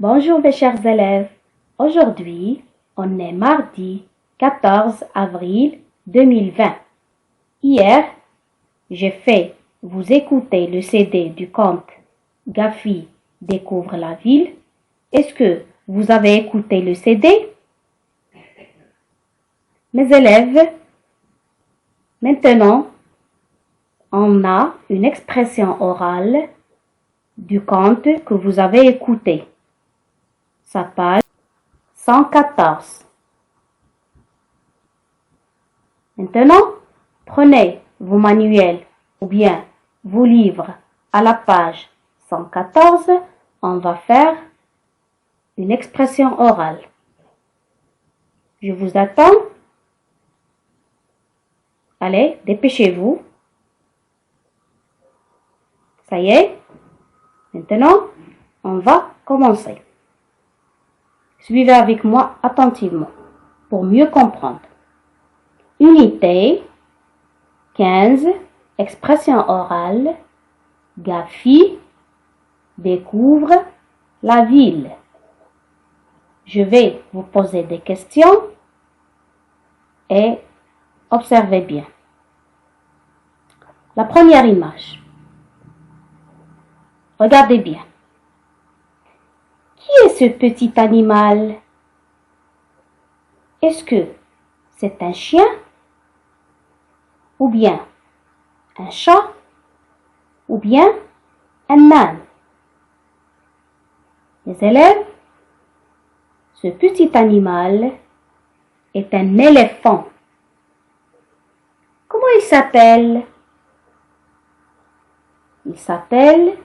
Bonjour mes chers élèves. Aujourd'hui, on est mardi 14 avril 2020. Hier, j'ai fait vous écouter le CD du conte Gafi découvre la ville. Est-ce que vous avez écouté le CD? Mes élèves, maintenant, on a une expression orale du conte que vous avez écouté. Sa page 114. Maintenant, prenez vos manuels ou bien vos livres à la page 114. On va faire une expression orale. Je vous attends. Allez, dépêchez-vous. Ça y est. Maintenant, on va commencer. Suivez avec moi attentivement pour mieux comprendre. Unité 15, expression orale. Gafi découvre la ville. Je vais vous poser des questions et observez bien. La première image. Regardez bien. Qui est ce petit animal? Est-ce que c'est un chien? Ou bien un chat? Ou bien un âne? Les élèves, ce petit animal est un éléphant. Comment il s'appelle? Il s'appelle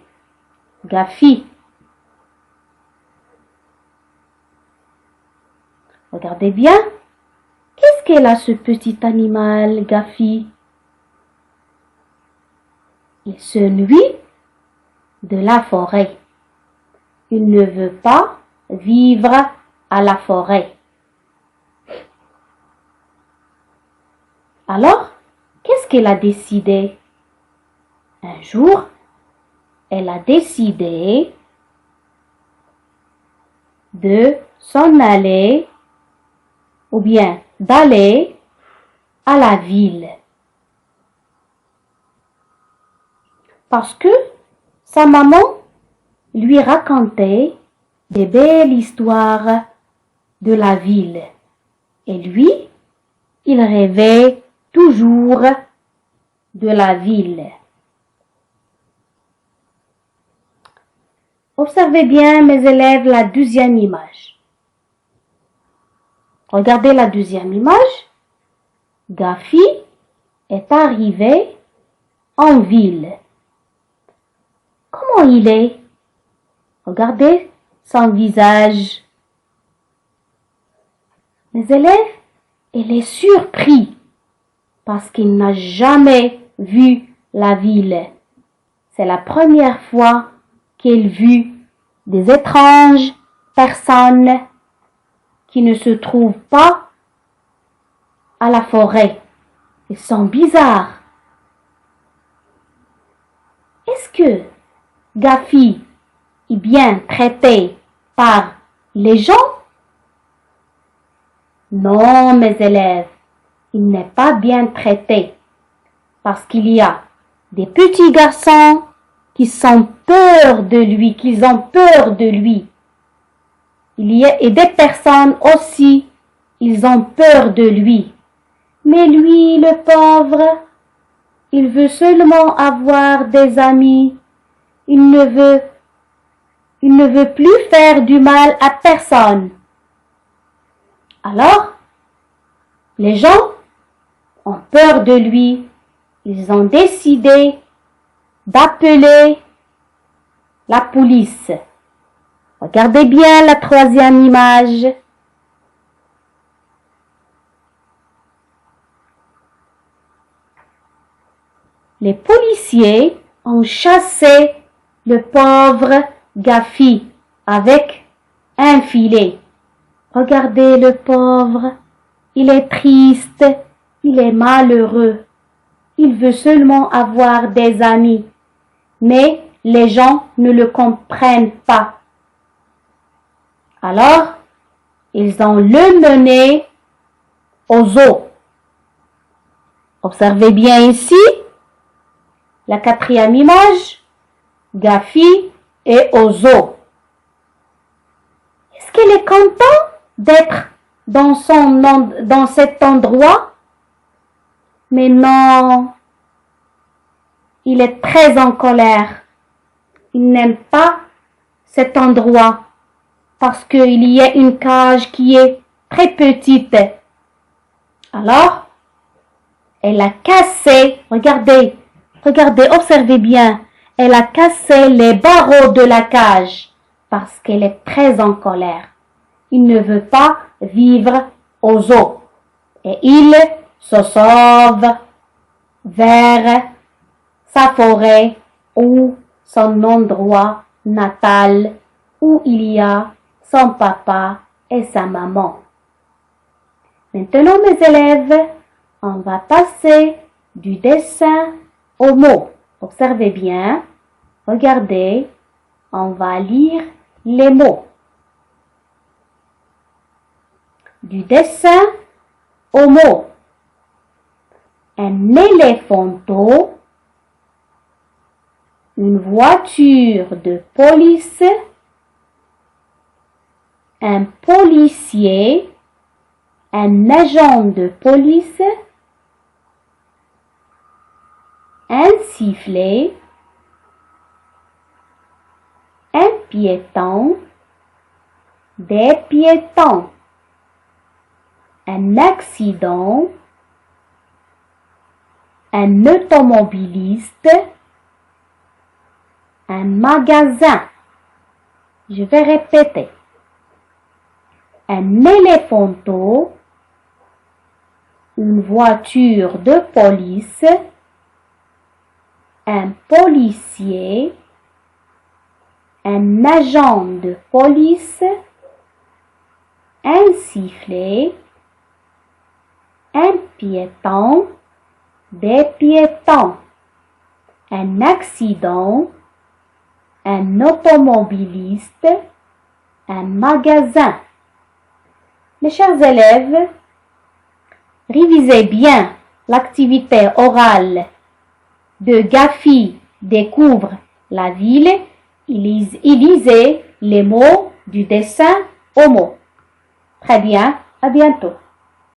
Gafi. Regardez bien. Qu'est-ce qu'elle a ce petit animal, Gafi? Il se nuit de la forêt. Il ne veut pas vivre à la forêt. Alors, qu'est-ce qu'elle a décidé? Un jour, elle a décidé de s'en aller ou bien d'aller à la ville. Parce que sa maman lui racontait des belles histoires de la ville. Et lui, il rêvait toujours de la ville. Observez bien, mes élèves, la deuxième image. Regardez la deuxième image. Gafi est arrivé en ville. Comment il est? Regardez son visage. Mes élèves, il est surpris parce qu'il n'a jamais vu la ville. C'est la première fois qu'il vit des étranges personnes qui ne se trouvent pas à la forêt. Ils sont bizarres. Est-ce que Gafi est bien traité par les gens? Non, mes élèves, il n'est pas bien traité parce qu'il y a des petits garçons qui ont peur de lui, Il y a et des personnes aussi, ils ont peur de lui. Mais lui, le pauvre, il veut seulement avoir des amis. Il ne veut plus faire du mal à personne. Alors, les gens ont peur de lui. Ils ont décidé d'appeler la police. Regardez bien la troisième image. Les policiers ont chassé le pauvre Gafi avec un filet. Regardez le pauvre, il est triste, il est malheureux. Il veut seulement avoir des amis. Mais les gens ne le comprennent pas. Alors, ils ont le mené au zoo. Observez bien ici la quatrième image, Gafi est au zoo. Est-ce qu'il est content d'être dans cet endroit? Mais non, il est très en colère. Il n'aime pas cet endroit parce qu'il y a une cage qui est très petite. Alors, elle a cassé, regardez, observez bien, elle a cassé les barreaux de la cage parce qu'elle est très en colère. Il ne veut pas vivre au zoo et il se sauve vers sa forêt ou son endroit natal où il y a son papa et sa maman. Maintenant, mes élèves, on va passer du dessin aux mots. Observez bien, regardez, on va lire les mots. Du dessin aux mots. Un éléphanteau, une voiture de police, un policier, un agent de police, un sifflet, un piéton, des piétons, un accident, un automobiliste, un magasin. Je vais répéter. Un éléphanteau, une voiture de police, un policier, un agent de police, un sifflet, un piéton, des piétons, un accident, un automobiliste, un magasin. Mes chers élèves, révisez bien l'activité orale de Gafi découvre la ville et lisez les mots du dessin aux mots. Très bien, à bientôt.